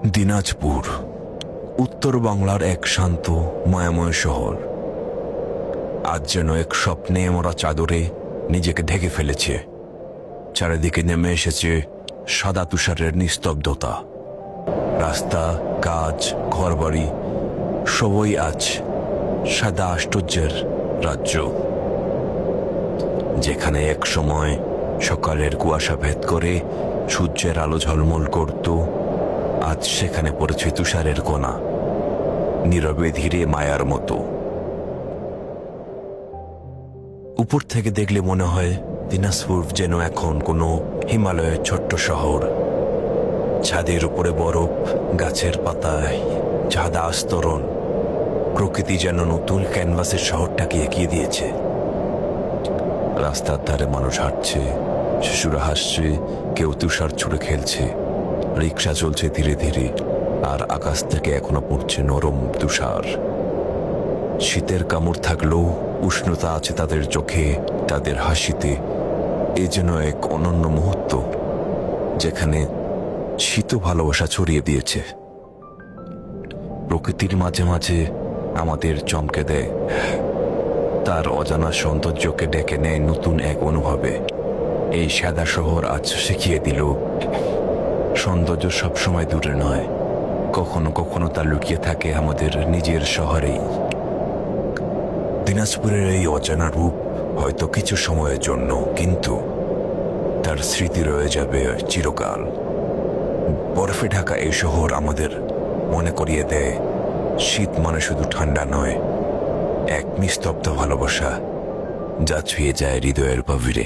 দিনাজপুর উত্তর বাংলার এক শান্ত মায়াময় শহর আজ যেন এক স্বপ্নে মরা চাদরে নিজেকে ঢেকে ফেলেছে। চারিদিকে নেমে এসেছে সাদা তুষারের নিস্তব্ধতা। রাস্তা, কাজ, ঘরবাড়ি সবই আজ সাদা আশ্চর্যের রাজ্য। যেখানে এক সময় সকালের কুয়াশা ভেদ করে সূর্যের আলো ঝলমল করত, আজ সেখানে পড়েছে তুষারের কণা, নীরবে ধীরে মায়ার মতো। উপর থেকে দেখলে মনে হয় দিনাজপুর যেন এখন কোনো হিমালয়ের ছোট্ট শহর। ছাদের উপরে বরফ, গাছের পাতায় সাদা আস্তরণ, প্রকৃতি যেন নতুন ক্যানভাসের শহরটাকে এগিয়ে দিয়েছে। রাস্তার ধারে মানুষ হাঁটছে, শিশুরা হাসছে, কেউ তুষার ছুঁড়ে খেলছে, রিক্সা চলছে ধীরে ধীরে, আর আকাশ থেকে এখনো পড়ছে নরম তুষার। শীতের কামড় থাকলেও উষ্ণতা আছে তাদের চোখে, তাদের হাসিতে। এ যেন এক অনন্য মুহূর্ত যেখানে শীত ভালোবাসা ছড়িয়ে দিয়েছে। প্রকৃতির মাঝে মাঝে আমাদের চমকে দেয়, তার অজানা সৌন্দর্যকে ডেকে নেয় নতুন এক অনুভবে। এই সাদা শহর আজ শিখিয়ে দিল, সৌন্দর্য সবসময় দূরে নয়, কখনো কখনো তা লুকিয়ে থাকে আমাদের নিজের শহরেই। দিনাজপুরের এই অজানা রূপ হয়তো কিছু সময়ের জন্য, কিন্তু তার স্মৃতি রয়ে যাবে চিরকাল। বরফে ঢাকা এই শহর আমাদের মনে করিয়ে দেয়, শীত মানে শুধু ঠান্ডা নয়, এক নিস্তব্ধ ভালোবাসা যা ছুঁয়ে যায় হৃদয়ের গভীরে।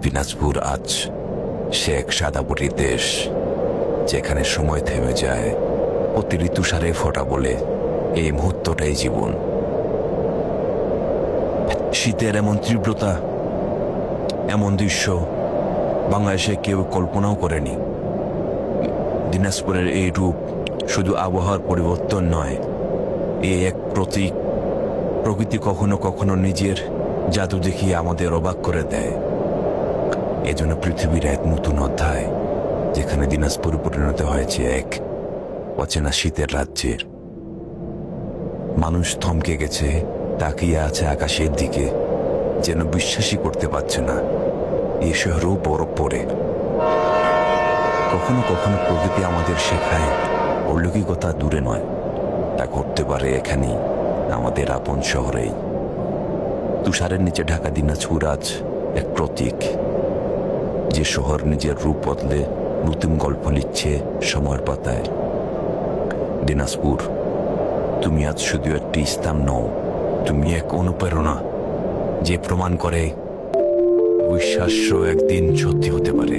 দিনাজপুর আজ সে এক সাদাবুটির দেশ, যেখানে সময় থেমে যায়, প্রতিটি তুষারে ফোঁটা বলে এই মুহূর্তটাই জীবন। শীতের এমন তীব্রতা, এমন দৃশ্য বাংলাদেশে কেউ কল্পনাও করেনি। দিনাজপুরের এই রূপ শুধু আবহাওয়ার পরিবর্তন নয়, এ এক প্রতীক। প্রকৃতি কখনো কখনো নিজের জাদু দেখিয়ে আমাদের অবাক করে দেয়। এজন্য পৃথিবীর এক নতুন অধ্যায়, যেখানে দিনাজপুর পরিণত হয়েছে এক অচেনা শীতের রাজ্যের। মানুষ থমকে গেছে, তাকিয়ে আছে আকাশের দিকে, যেন বিশ্বাসই করতে পারছে না এই শহরেও বরফ পড়ে। কখনো কখনো প্রকৃতি আমাদের শেখায়, অলৌকিকতা দূরে নয়, তা করতে পারে এখানেই, আমাদের আপন শহরেই। তুষারের নিচে ঢাকা দিনাজপুর আজ এক প্রতীক, যে শহর নিজের রূপ বদলে নতুন গল্প লিখছে সময়ের পাতায়। দিনাজপুর, তুমি আজ শুধু একটি স্থান নও, তুমি এক অনুপ্রেরণা, যে প্রমাণ করে বিশ্বাস একদিন সত্যি হতে পারে।